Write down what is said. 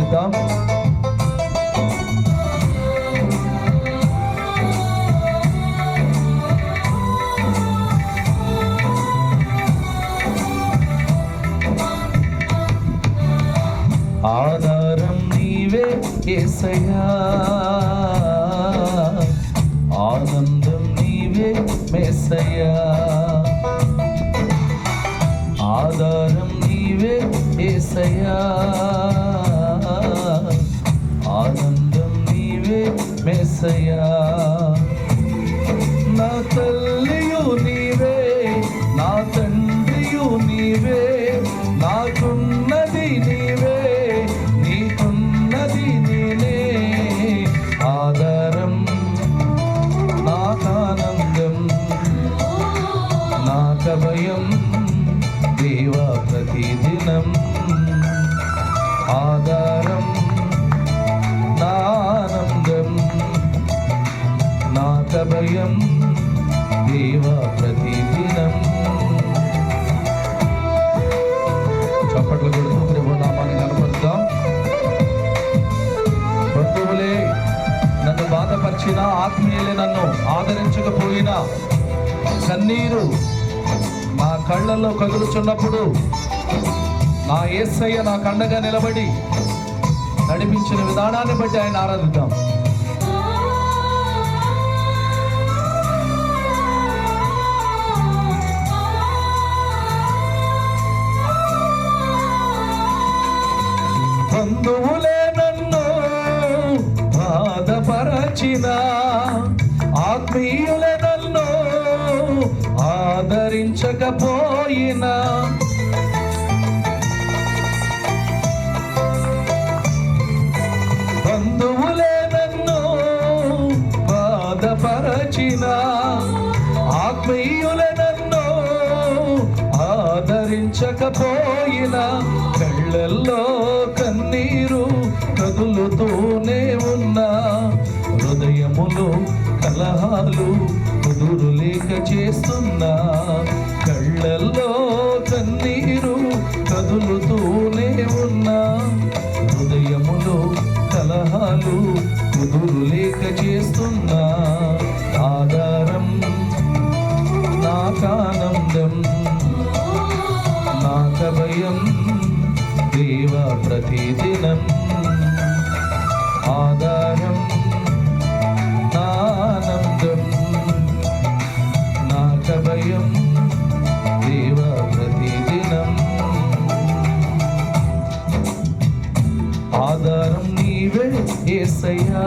ఆరాధిద్దాం. ఆధారం నీవే యేసయ్యా, ఆనందం నీవే మెస్సయ్యా. ఆధారం నీవే యేసయ్యా, ఆనందం నీవే మెస్సయ్యా. నా తల్లియు నీవే, నా తండ్రియు నీవే, నాకున్నది నీవే, నీకున్నది నేనే. ఆధారం నాకానందం, నాకభయం దేవా ప్రతిదినం. ఆధారం నా ఆనందం, నాకభయం దేవా ప్రతిదినం. చప్పట్లు కొడుతూ ప్రభు నామాన్ని కనపరుద్దాం. బంధువులే నన్ను బాధపరిచిన, ఆత్మీయులే నన్ను ఆదరించకపోయినా, కన్నీరు నా కళ్ళల్లో కదులుచున్నప్పుడు నా యేసయ్య నా కండగా నిలబడి నడిపించిన విధానాన్ని బట్టి ఆయన ఆరాధిద్దాం. బంధువులే నన్ను బాధపరచిన, ఆత్మీయులే నన్ను ఆదరించకపోయినా, బంధువులే నన్ను బాధపరచిన, ఆత్మీయులే నన్ను ఆదరించకపోయినా, కళ్ళల్లో కన్నీరు కదులుతూనే ఉన్నా, హృదయములో కలహాలు కుదురు లేక చేస్తున్నా, కళ్ళల్లో కన్నీరు కదులుతూనే ఉన్నా, హృదయములో కలహాలు కుదురు లేక చేస్తున్నా. ఆధారం నాకానందం, నాకభయం దేవా ప్రతిదినం. ఆధారం నానందం, నాకభయం దేవా ప్రతిదినం. ఆధారం నీవే యేసయ్యా,